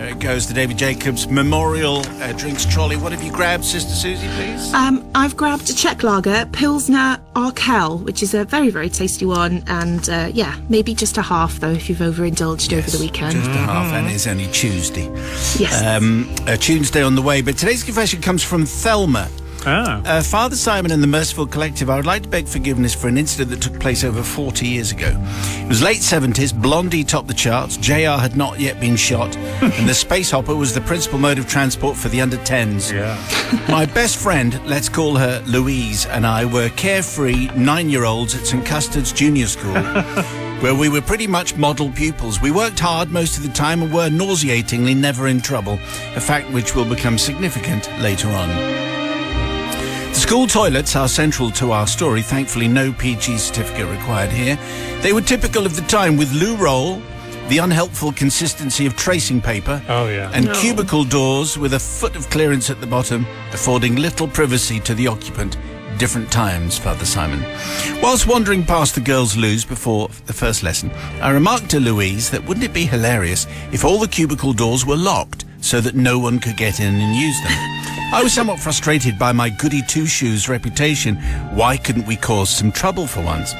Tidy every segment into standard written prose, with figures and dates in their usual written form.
There it goes, the David Jacobs Memorial Drinks Trolley. What have you grabbed, Sister Susie, please? I've grabbed a Czech lager, Pilsner Arkel, which is a very, very tasty one. And, maybe just a half, though, if you've overindulged over the weekend. Just a half, and it's only Tuesday. Yes. Tuesday on the way. But today's confession comes from Thelma. Father Simon and the Merciful Collective, I would like to beg forgiveness for an incident that took place over 40 years ago. It was late 70s, Blondie topped the charts, JR had not yet been shot, and the Space Hopper was the principal mode of transport for the under-10s. Yeah. My best friend, let's call her Louise, and I were carefree 9-year-olds at St Custard's Junior School, where we were pretty much model pupils. We worked hard most of the time and were nauseatingly never in trouble, a fact which will become significant later on. The school toilets are central to our story. Thankfully, no PG certificate required here. They were typical of the time, with loo roll, the unhelpful consistency of tracing paper, and cubicle doors with a foot of clearance at the bottom, affording little privacy to the occupant. Different times, Father Simon. Whilst wandering past the girls' loos before the first lesson, I remarked to Louise that wouldn't it be hilarious if all the cubicle doors were locked so that no one could get in and use them. I was somewhat frustrated by my goody two-shoes reputation. Why couldn't we cause some trouble for once?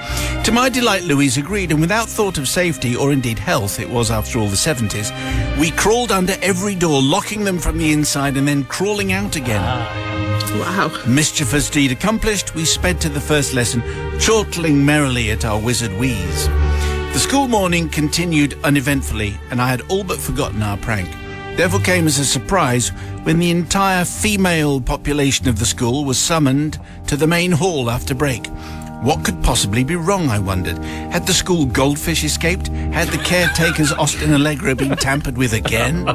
To my delight, Louise agreed, and without thought of safety or indeed health, it was after all the 70s, we crawled under every door, locking them from the inside and then crawling out again. Wow. Mischievous deed accomplished, we sped to the first lesson, chortling merrily at our wizard wheeze. The school morning continued uneventfully, and I had all but forgotten our prank. Therefore came as a surprise when the entire female population of the school was summoned to the main hall after break. What could possibly be wrong, I wondered? Had the school goldfish escaped? Had the caretaker's Austin Allegra been tampered with again?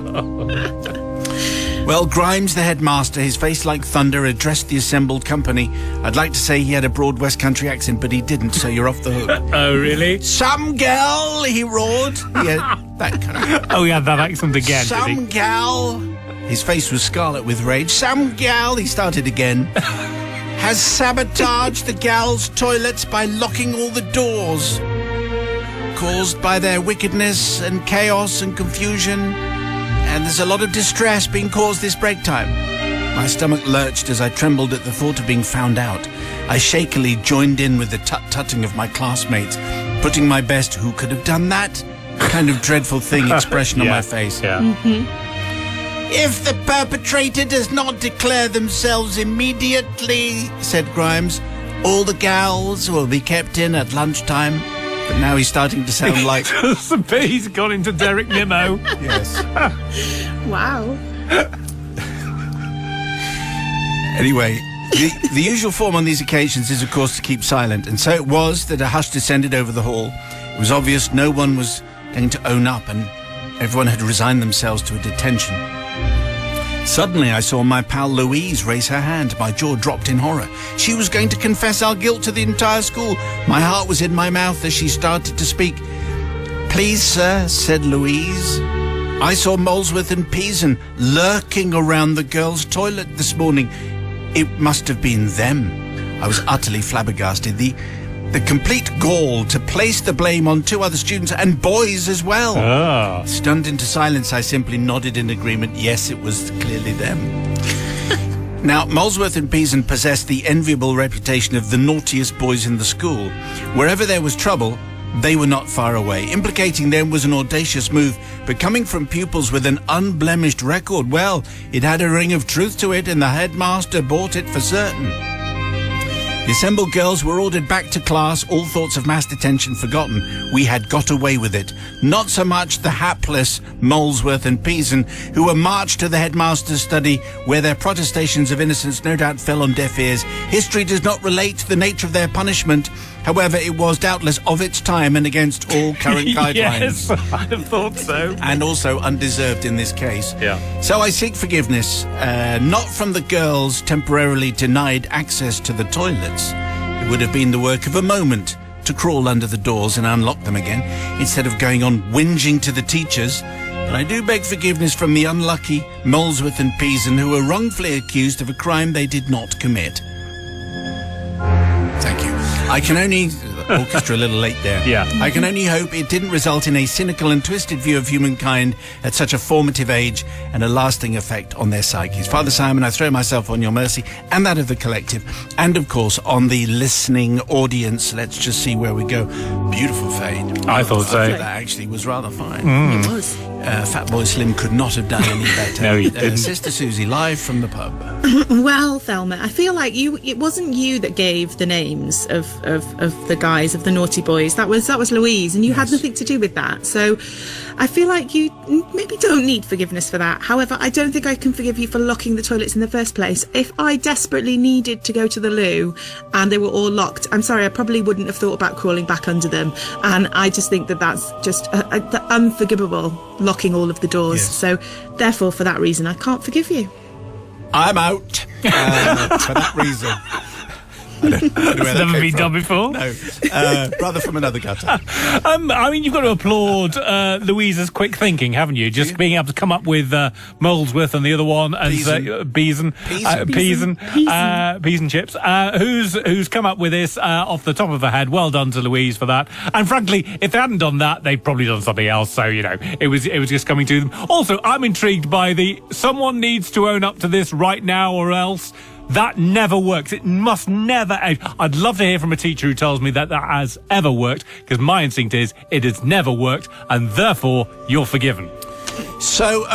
Well, Grimes, the headmaster, his face like thunder, addressed the assembled company. I'd like to say he had a broad West Country accent, but he didn't, so you're off the hook. Oh, really? Some gal, he roared. Yeah, that kind of... Oh, he had that accent again, did he? Some gal... His face was scarlet with rage. Some gal, he started again, has sabotaged the gals' toilets by locking all the doors. Caused by their wickedness and chaos and confusion, and there's a lot of distress being caused this break time. My stomach lurched as I trembled at the thought of being found out. I shakily joined in with the tut-tutting of my classmates, putting my best "who could have done that?" kind of dreadful thing expression on my face. Yeah. Mm-hmm. If the perpetrator does not declare themselves immediately, said Grimes, all the gals will be kept in at lunchtime. But now he's starting to sound like... He's gone into Derek Nimmo. Yes. Wow. Anyway, the usual form on these occasions is, of course, to keep silent. And so it was that a hush descended over the hall. It was obvious no one was going to own up, and everyone had resigned themselves to a detention. Suddenly, I saw my pal Louise raise her hand. My jaw dropped in horror. She was going to confess our guilt to the entire school. My heart was in my mouth as she started to speak. Please, sir, said Louise, I saw Molesworth and Peason lurking around the girls' toilet this morning. It must have been them. I was utterly flabbergasted. The complete gall to place the blame on 2 other students, and boys as well. Oh. Stunned into silence, I simply nodded in agreement. Yes, it was clearly them. Now, Molesworth and Peason possessed the enviable reputation of the naughtiest boys in the school. Wherever there was trouble, they were not far away. Implicating them was an audacious move, but coming from pupils with an unblemished record, well, it had a ring of truth to it, and the headmaster bought it for certain. The assembled girls were ordered back to class, all thoughts of mass detention forgotten. We had got away with it. Not so much the hapless Molesworth and Peason, who were marched to the headmaster's study, where their protestations of innocence no doubt fell on deaf ears. History does not relate the nature of their punishment. However, it was doubtless of its time and against all current guidelines. Yes, I'd have thought so. And also undeserved in this case. Yeah. So I seek forgiveness, not from the girls temporarily denied access to the toilets. It would have been the work of a moment to crawl under the doors and unlock them again, instead of going on whinging to the teachers. But I do beg forgiveness from the unlucky Molesworth and Peason, who were wrongfully accused of a crime they did not commit. Thank you. I can only... Orchestra a little late there. Yeah. I can only hope it didn't result in a cynical and twisted view of humankind at such a formative age and a lasting effect on their psyches. Father Simon, I throw myself on your mercy and that of the collective, and of course on the listening audience. Let's just see where we go. Beautiful fade. I thought so. That actually was rather fine. It was. Fatboy Slim could not have done any better. No, he didn't. Sister Susie, live from the pub. Well, Thelma, I feel like it wasn't you that gave the names of the guys, of the naughty boys. That was Louise, and you had nothing to do with that. So I feel like you maybe don't need forgiveness for that. However, I don't think I can forgive you for locking the toilets in the first place. If I desperately needed to go to the loo and they were all locked, I'm sorry, I probably wouldn't have thought about crawling back under them. And I just think that that's just unforgivable, locking all of the doors. Yes. So therefore, for that reason, I can't forgive you. I'm out for that reason. I don't know where that Never came been from. done before. No, brother from another gutter. I mean, you've got to applaud Louisa's quick thinking, haven't you? Just being able to come up with Molesworth and the other one, and Peas and Chips. Who's come up with this off the top of her head? Well done to Louise for that. And frankly, if they hadn't done that, they'd probably done something else. So it was just coming to them. Also, I'm intrigued by someone needs to own up to this right now, or else. That never works. It must never. I'd love to hear from a teacher who tells me that has ever worked, because my instinct is it has never worked, and therefore you're forgiven. So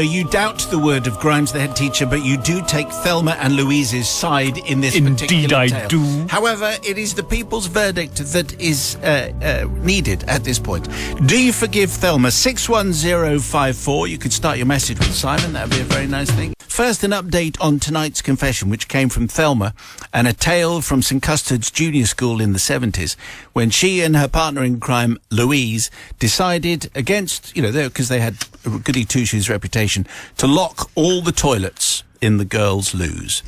you doubt the word of Grimes, the head teacher, but you do take Thelma and Louise's side in this particular Indeed, tale. I do. However, it is the people's verdict that is needed at this point. Do you forgive Thelma? 61054. You could start your message with Simon. That would be a very nice thing. First, an update on tonight's confession, which came from Thelma, and a tale from St Custard's Junior School in the 70s, when she and her partner in crime, Louise, decided against, because they had a goody two-shoes reputation, to lock all the toilets in the girls' loos.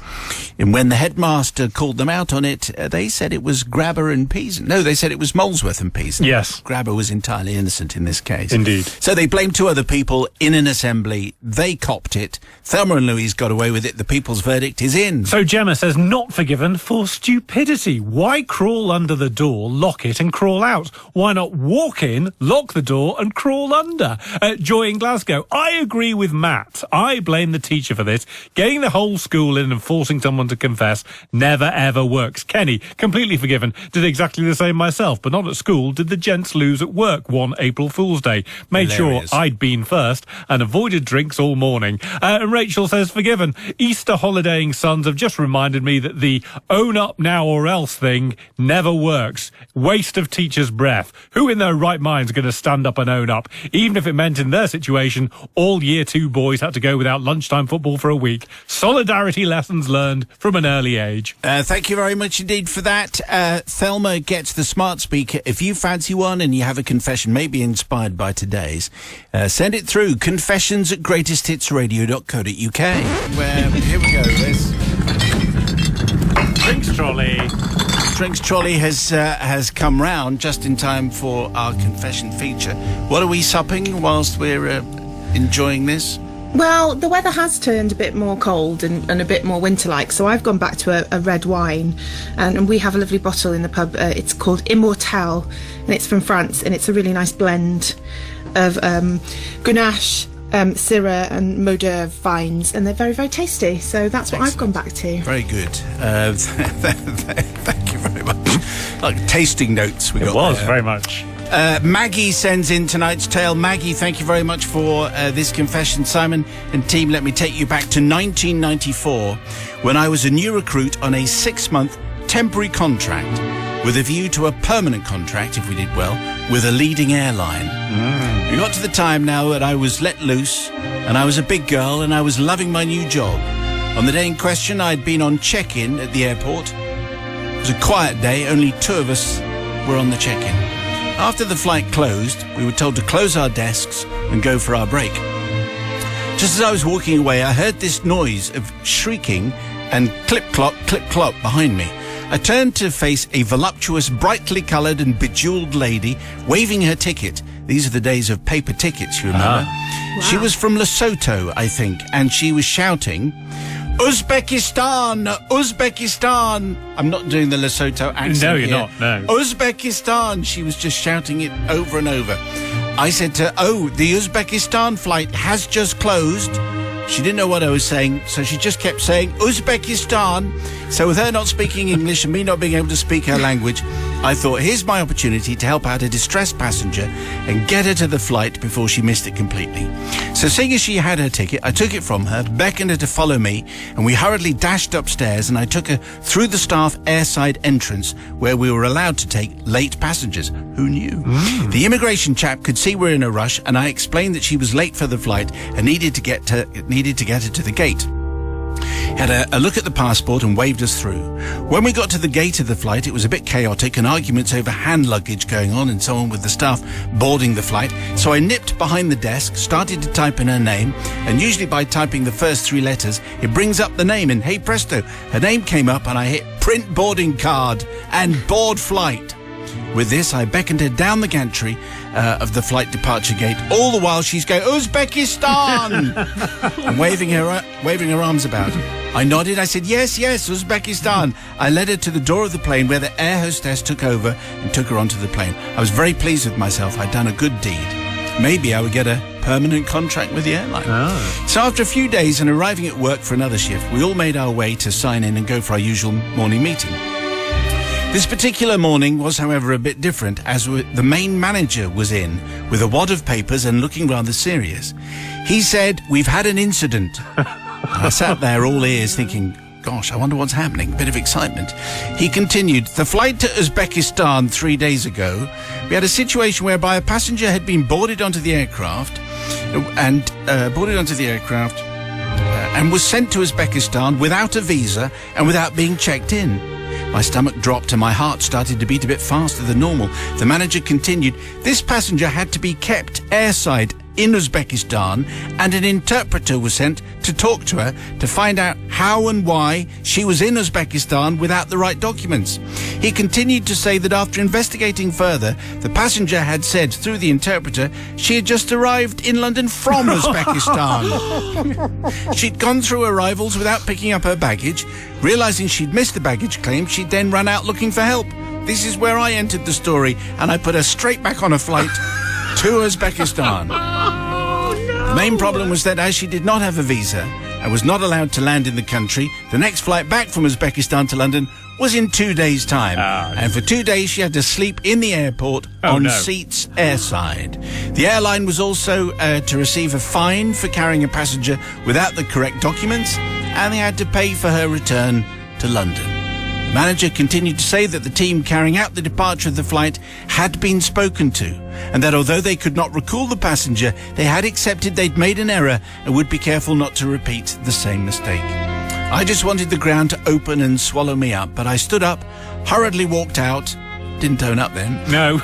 And when the headmaster called them out on it, they said it was Grabber and Peason. No, they said it was Molesworth and Peason. Yes. Grabber was entirely innocent in this case. Indeed. So they blamed two other people in an assembly. They copped it. Thelma and Louise got away with it. The people's verdict is in. So Gemma says not forgiven for stupidity. Why crawl under the door, lock it and crawl out? Why not walk in, lock the door and crawl under? Joy in Glasgow. I agree with Matt. I blame the teacher for this. Getting the whole school in and forcing someone to confess never ever works. Kenny, completely forgiven. Did exactly the same myself, but not at school. Did the gents lose at work one April Fool's Day? Made Hilarious. sure I'd been first and avoided drinks all morning. And Rachel says forgiven. Easter holidaying sons have just reminded me that the own up now or else thing never works. Waste of teacher's breath. Who in their right mind's going to stand up and own up? Even if it meant in their situation, all year 2 boys had to go without lunchtime football for a week. Solidarity lessons learned from an early age. Thank you very much indeed for that. Thelma gets the smart speaker. If you fancy one and you have a confession, maybe inspired by today's, send it through. confessions@greatesthitsradio.co.uk. Well, here we go. Drinks trolley. Drinks trolley has come round just in time for our confession feature. What are we supping whilst we're enjoying this? Well, the weather has turned a bit more cold and a bit more winter-like, so I've gone back to a red wine, and we have a lovely bottle in the pub. It's called Immortelle, and it's from France, and it's a really nice blend of Grenache, Syrah and Modeur vines, and they're very, very tasty. So that's what I've gone back to. Very good. Thank you very much. Like tasting notes we got. It was there. very much. Maggie sends in tonight's tale. Maggie, thank you very much for this confession. Simon and team, let me take you back to 1994 when I was a new recruit on a 6-month temporary contract with a view to a permanent contract, if we did well, with a leading airline. We got to the time now that I was let loose and I was a big girl and I was loving my new job. On the day in question, I'd been on check-in at the airport. It was a quiet day. Only 2 of us were on the check-in. After the flight closed, we were told to close our desks and go for our break. Just as I was walking away, I heard this noise of shrieking and clip-clop behind me. I turned to face a voluptuous, brightly coloured and bejewelled lady waving her ticket. These are the days of paper tickets, you remember? Wow. She was from Lesotho, I think, and she was shouting, Uzbekistan, Uzbekistan. I'm not doing the Lesotho accent. No, you're here. not, no. Uzbekistan. She was just shouting it over and over. I said to her, oh, the Uzbekistan flight has just closed. She didn't know what I was saying, so she just kept saying Uzbekistan. So with her not speaking English and me not being able to speak her language, I thought, here's my opportunity to help out a distressed passenger and get her to the flight before she missed it completely. So seeing as she had her ticket, I took it from her, beckoned her to follow me, and we hurriedly dashed upstairs, and I took her through the staff airside entrance where we were allowed to take late passengers. Who knew? The immigration chap could see we're in a rush, and I explained that she was late for the flight and needed to get her to the gate. Had a look at the passport and waved us through. When we got to the gate of the flight, it was a bit chaotic and arguments over hand luggage going on and so on with the staff boarding the flight. So I nipped behind the desk, started to type in her name, and usually by typing the first 3 letters, it brings up the name, and hey presto, her name came up and I hit print boarding card and board flight. With this, I beckoned her down the gantry of the flight departure gate. All the while, she's going, Uzbekistan! and waving her arms about. I nodded. I said, yes, Uzbekistan. I led her to the door of the plane where the air hostess took over and took her onto the plane. I was very pleased with myself. I'd done a good deed. Maybe I would get a permanent contract with the airline. So after a few days and arriving at work for another shift, we all made our way to sign in and go for our usual morning meeting. This particular morning was, however, a bit different, as the main manager was in with a wad of papers and looking rather serious. He said, we've had an incident. I sat there all ears thinking, gosh, I wonder what's happening. Bit of excitement. He continued, the flight to Uzbekistan 3 days ago, we had a situation whereby a passenger had been boarded onto the aircraft and was sent to Uzbekistan without a visa and without being checked in. My stomach dropped and my heart started to beat a bit faster than normal. The manager continued, this passenger had to be kept airside in Uzbekistan, and an interpreter was sent to talk to her to find out how and why she was in Uzbekistan without the right documents. He continued to say that after investigating further, the passenger had said through the interpreter she had just arrived in London from Uzbekistan. She'd gone through arrivals without picking up her baggage. Realizing she'd missed the baggage claim, she'd then run out looking for help. This is where I entered the story, and I put her straight back on a flight to Uzbekistan. The main problem was that as she did not have a visa and was not allowed to land in the country, the next flight back from Uzbekistan to London was in 2 days' time. And for 2 days she had to sleep in the airport seats airside. The airline was also to receive a fine for carrying a passenger without the correct documents, and they had to pay for her return to London. The manager continued to say that the team carrying out the departure of the flight had been spoken to, and that although they could not recall the passenger, they had accepted they'd made an error and would be careful not to repeat the same mistake. I just wanted the ground to open and swallow me up, but I stood up, hurriedly walked out, didn't turn up then. No.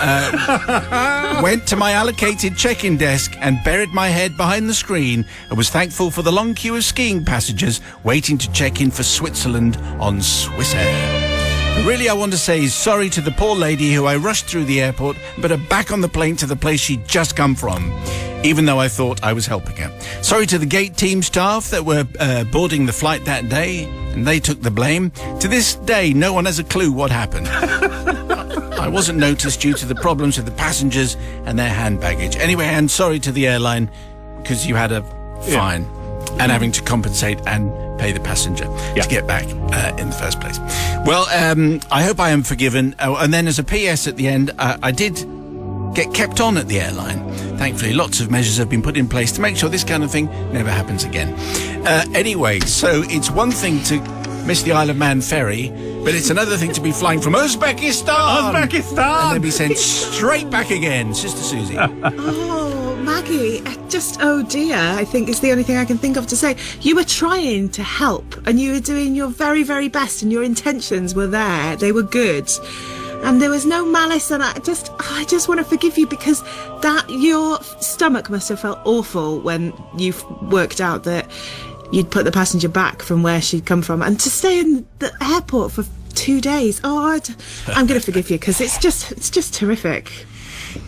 Went to my allocated check-in desk and buried my head behind the screen and was thankful for the long queue of skiing passengers waiting to check in for Switzerland on Swissair. Really, I want to say sorry to the poor lady who I rushed through the airport and put her back on the plane to the place she'd just come from, even though I thought I was helping her. Sorry to the gate team staff that were boarding the flight that day, and they took the blame. To this day, no one has a clue what happened. I wasn't noticed due to the problems with the passengers and their hand baggage. Anyway, and sorry to the airline because you had a fine and having to compensate and pay the passenger to get back in the first place. Well, I hope I am forgiven. And then as a PS at the end, I did get kept on at the airline. Thankfully, lots of measures have been put in place to make sure this kind of thing never happens again. Anyway, so it's one thing to miss the Isle of Man ferry, but it's another thing to be flying from Uzbekistan! And then be sent straight back again. Sister Susie. Oh, Maggie, oh dear, I think is the only thing I can think of to say. You were trying to help, and you were doing your very, very best, and your intentions were there. They were good. And there was no malice, and I just want to forgive you because your stomach must have felt awful when you worked out that you'd put the passenger back from where she'd come from, and to stay in the airport for 2 days. I'm going to forgive you because it's just terrific.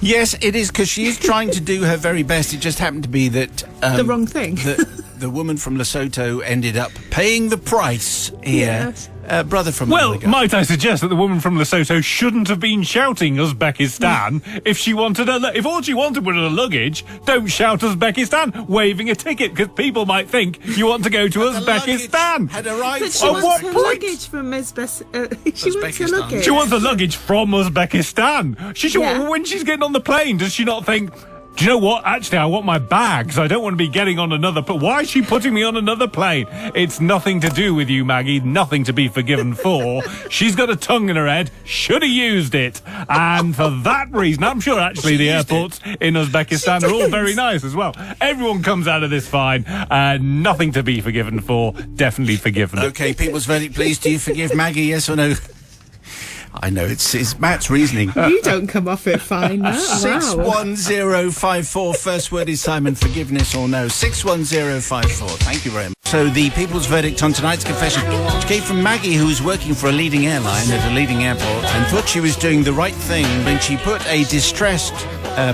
Yes, it is, because she is trying to do her very best. It just happened to be that the wrong thing. The the woman from Lesotho ended up paying the price here. Yes. Brother from Well, Malaga. might I suggest that the woman from Lesotho shouldn't have been shouting Uzbekistan if she wanted if all she wanted was a luggage. Don't shout Uzbekistan, waving a ticket, because people might think you want to go to Uzbekistan. Had arrived. But she At wants what her point? luggage from she wants her Uzbekistan. luggage. She wants a luggage from Uzbekistan. She should, Yeah. when she's getting on the plane, does she not think, do you know what? Actually, I want my bags. I don't want to be getting on another plane. Why is she putting me on another plane? It's nothing to do with you, Maggie. Nothing to be forgiven for. She's got a tongue in her head. Should have used it. And for that reason, I'm sure actually the airports in Uzbekistan are all very nice as well. Everyone comes out of this fine. Nothing to be forgiven for. Definitely forgiven. Okay, people's verdict, please. Do you forgive Maggie, yes or no? I know, it's Matt's reasoning. You don't come off it fine. No? Wow. 61054. First word is Simon, forgiveness or no. 61054. Thank you very much. So the people's verdict on tonight's confession, which came from Maggie, who was working for a leading airline at a leading airport and thought she was doing the right thing when she put a distressed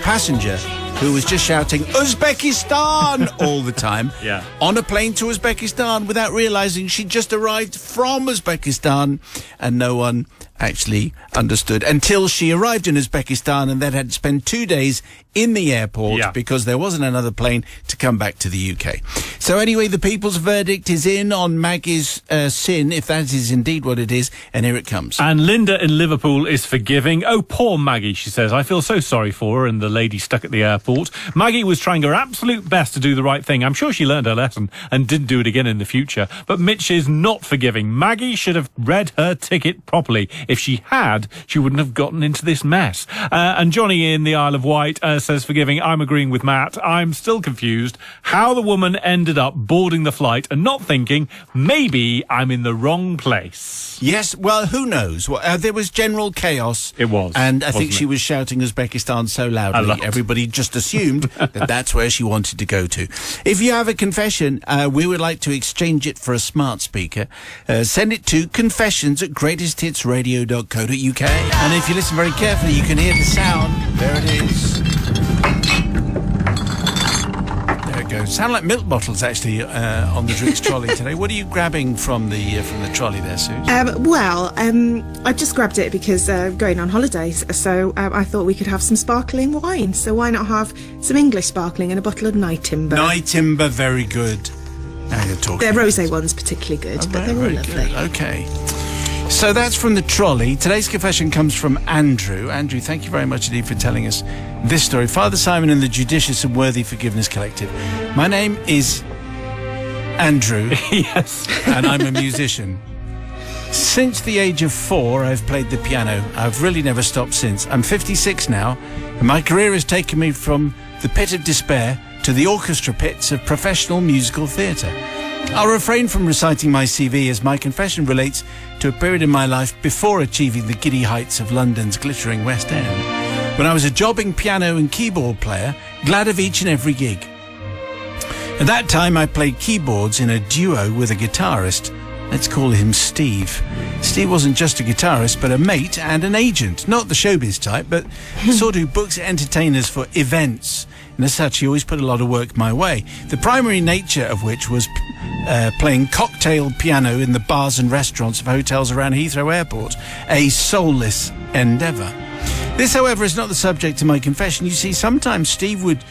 passenger who was just shouting Uzbekistan all the time Yeah. on a plane to Uzbekistan without realizing she'd just arrived from Uzbekistan, and no one actually understood until she arrived in Uzbekistan and then had to spend 2 days in the airport Yeah. because there wasn't another plane to come back to the UK. So anyway, the people's verdict is in on Maggie's sin, if that is indeed what it is, and here it comes. And Linda in Liverpool is forgiving. Oh, poor Maggie, she says. I feel so sorry for her and the lady stuck at the airport. Maggie was trying her absolute best to do the right thing. I'm sure she learned her lesson and didn't do it again in the future. But Mitch is not forgiving. Maggie should have read her ticket properly. If she had, she wouldn't have gotten into this mess. And Johnny in the Isle of Wight says forgiving. I'm agreeing with Matt. I'm still confused how the woman ended up boarding the flight and not thinking, maybe I'm in the wrong place. Yes, well, who knows? Well, there was general chaos. It was, And I think wasn't she it? was shouting Uzbekistan so A loudly, lot. everybody just assumed that that's where she wanted to go to. If you have a confession, we would like to exchange it for a smart speaker. Send it to confessions@greatesthitsradio.co.uk. And if you listen very carefully, you can hear the sound. There it is. There it goes. Sound like milk bottles, actually, on the drinks trolley today. What are you grabbing from the trolley there, Suze? I just grabbed it because going on holidays, so I thought we could have some sparkling wine. So why not have some English sparkling and a bottle of Night Timber? Night Timber, very good. Now you're talking. Their rosé one's particularly good, but they're all very lovely. good. Okay. So that's from the trolley. Today's confession comes from Andrew. Andrew, thank you very much indeed for telling us this story. Father Simon and the Judicious and Worthy Forgiveness Collective. My name is Andrew. Yes. And I'm a musician. Since the age of 4, I've played the piano. I've really never stopped since. I'm 56 now, and my career has taken me from the pit of despair to the orchestra pits of professional musical theatre. I'll refrain from reciting my CV as my confession relates to a period in my life before achieving the giddy heights of London's glittering West End, when I was a jobbing piano and keyboard player, glad of each and every gig. At that time, I played keyboards in a duo with a guitarist. Let's call him Steve. Steve wasn't just a guitarist, but a mate and an agent. Not the showbiz type, but the sort who books entertainers for events. And as such, he always put a lot of work my way. The primary nature of which was playing cocktail piano in the bars and restaurants of hotels around Heathrow Airport. A soulless endeavour. This, however, is not the subject of my confession. You see, sometimes Steve would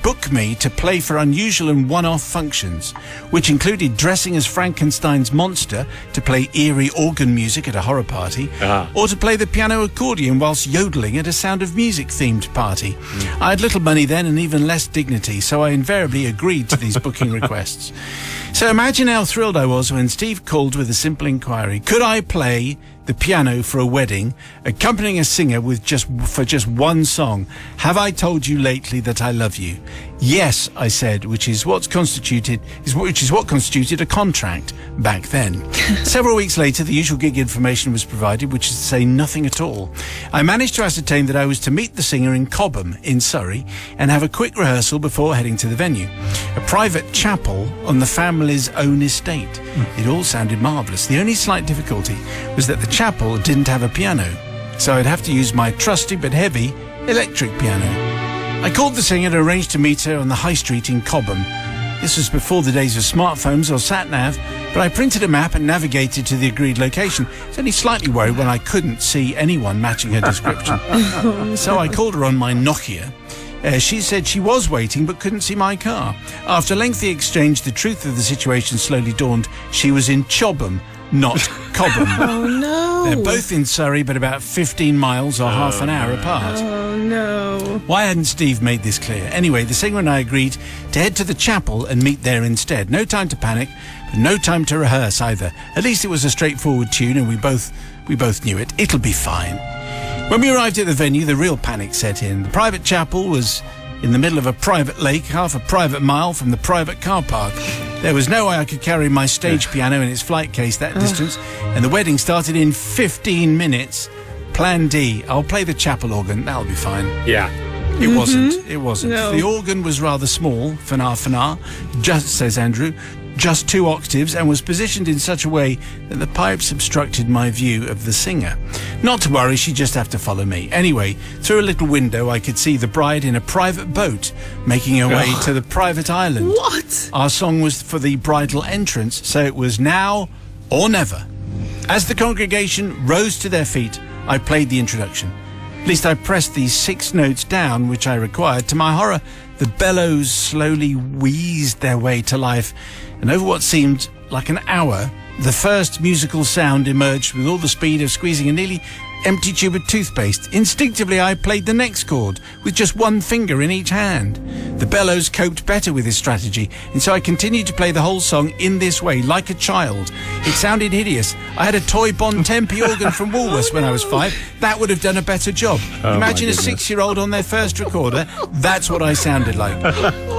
book me to play for unusual and one-off functions, which included dressing as Frankenstein's monster to play eerie organ music at a horror party, or to play the piano accordion whilst yodeling at a Sound of Music-themed party. I had little money then and even less dignity, so I invariably agreed to these booking requests. So imagine how thrilled I was when Steve called with a simple inquiry. Could I play the piano for a wedding, accompanying a singer for just one song? Have I told you lately that I love you? Yes, I said, which is what constituted a contract back then. Several weeks later, the usual gig information was provided, which is to say nothing at all. I managed to ascertain that I was to meet the singer in Cobham, in Surrey, and have a quick rehearsal before heading to the venue. A private chapel on the family's own estate. It all sounded marvellous. The only slight difficulty was that the chapel didn't have a piano, so I'd have to use my trusty but heavy electric piano. I called the singer and arranged to meet her on the high street in Cobham. This was before the days of smartphones or sat-nav, but I printed a map and navigated to the agreed location. I was only slightly worried when I couldn't see anyone matching her description. So I called her on my Nokia. She said she was waiting but couldn't see my car. After a lengthy exchange, the truth of the situation slowly dawned. She was in Chobham, not Cobham. Oh, no. They're both in Surrey, but about 15 miles or half an hour apart. Oh, no. Why hadn't Steve made this clear? Anyway, the singer and I agreed to head to the chapel and meet there instead. No time to panic, but no time to rehearse either. At least it was a straightforward tune, and we both knew it. It'll be fine. When we arrived at the venue, the real panic set in. The private chapel was in the middle of a private lake, half a private mile from the private car park. There was no way I could carry my stage piano in its flight case that distance, and the wedding started in 15 minutes. Plan D, I'll play the chapel organ, that'll be fine. Yeah. It wasn't. No. The organ was rather small, fanar, just, says Andrew, just 2 octaves, and was positioned in such a way that the pipes obstructed my view of the singer. Not to worry, she'd just have to follow me. Anyway, through a little window I could see the bride in a private boat making her way to the private island. What? Our song was for the bridal entrance, so it was now or never. As the congregation rose to their feet, I played the introduction. At least I pressed these 6 notes down, which I required. To my horror, the bellows slowly wheezed their way to life, and over what seemed like an hour, the first musical sound emerged with all the speed of squeezing a nearly empty tube of toothpaste. Instinctively, I played the next chord with just 1 finger in each hand. The bellows coped better with this strategy, and so I continued to play the whole song in this way, like a child. It sounded hideous. I had a toy Bon Tempi organ from Woolworths when I was 5. That would have done a better job. Imagine a 6-year-old on their first recorder. That's what I sounded like.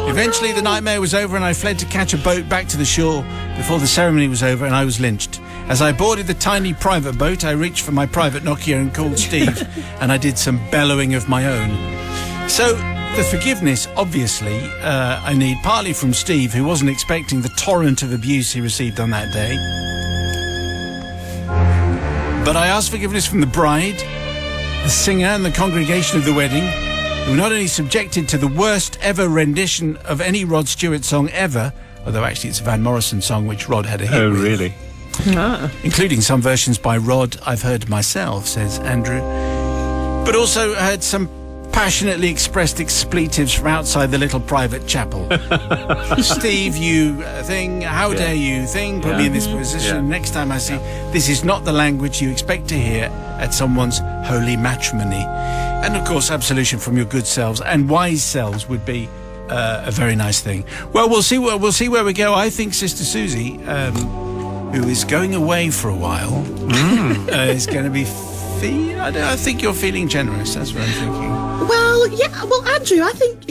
Eventually, the nightmare was over, and I fled to catch a boat back to the shore before the ceremony was over, and I was lynched. As I boarded the tiny private boat, I reached for my private Nokia and called Steve, and I did some bellowing of my own. So, the forgiveness, obviously, I need partly from Steve, who wasn't expecting the torrent of abuse he received on that day. But I asked forgiveness from the bride, the singer, and the congregation of the wedding, who were not only subjected to the worst ever rendition of any Rod Stewart song ever, although actually it's a Van Morrison song which Rod had a hit with. Oh, really? Including some versions by Rod I've heard myself, says Andrew, but also heard some passionately expressed expletives from outside the little private chapel. Steve, you thing, how dare you thing, put me in this position. Next time I see, this is not the language you expect to hear at someone's holy matrimony. And of course, absolution from your good selves and wise selves would be a very nice thing. Well, we'll see where we go. I think Sister Susie, who is going away for a while, is going to be. I think you're feeling generous. That's what I'm thinking. Well, yeah. Well, Andrew, I think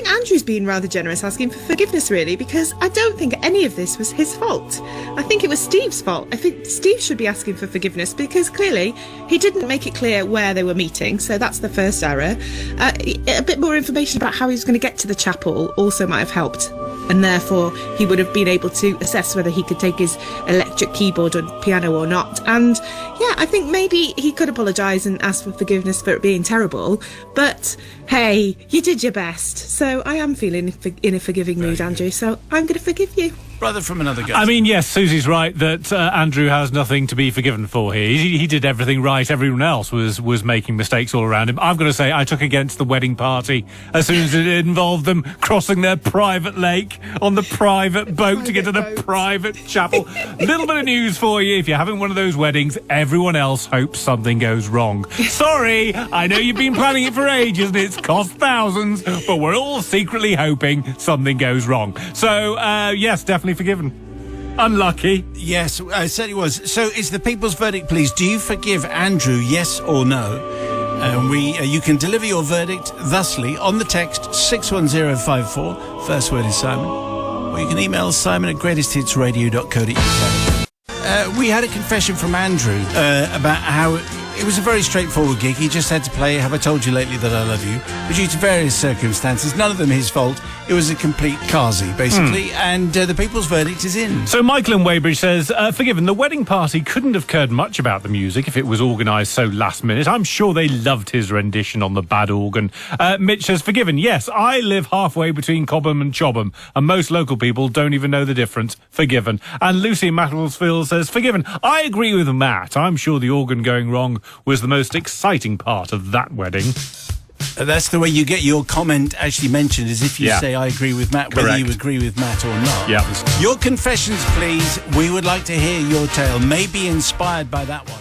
Andrew's been rather generous asking for forgiveness, really, because I don't think any of this was his fault. I think it was Steve's fault. I think Steve should be asking for forgiveness because clearly he didn't make it clear where they were meeting, so that's the first error. A bit more information about how he was going to get to the chapel also might have helped. And therefore, he would have been able to assess whether he could take his electric keyboard or piano or not. And yeah, I think maybe he could apologise and ask for forgiveness for it being terrible. But hey, you did your best. So I am feeling in a forgiving mood, Andrew. So I'm going to forgive you. Brother from another guy. I mean, yes, Susie's right that Andrew has nothing to be forgiven for here. He did everything right. Everyone else was making mistakes all around him. I've got to say, I took against the wedding party as soon as it involved them crossing their private lake on the private boat to get to the private chapel. Little bit of news for you. If you're having one of those weddings, everyone else hopes something goes wrong. Sorry, I know you've been planning it for ages and it's cost thousands, but we're all secretly hoping something goes wrong. So, yes, definitely forgiven. Unlucky. Yes, I certainly was. So it's the people's verdict, please. Do you forgive Andrew, yes or no? You can deliver your verdict thusly on the text 61054. First word is Simon. Or you can email simon@greatesthitsradio.co.uk. We had a confession from Andrew about how it was a very straightforward gig. He just had to play Have I Told You Lately That I Love You? But due to various circumstances, none of them his fault, it was a complete carsy, basically, and the people's verdict is in. So Michael in Weybridge says, forgiven, the wedding party couldn't have cared much about the music if it was organised so last minute. I'm sure they loved his rendition on the bad organ. Mitch says, forgiven, yes, I live halfway between Cobham and Chobham, and most local people don't even know the difference. Forgiven. And Lucy in Macclesfield says, forgiven, I agree with Matt. I'm sure the organ going wrong was the most exciting part of that wedding. That's the way you get your comment actually mentioned, is if you Yeah. say I agree with Matt, whether Correct. you agree with Matt or not. Yeah. Your confessions, please. We would like to hear your tale, maybe inspired by that one.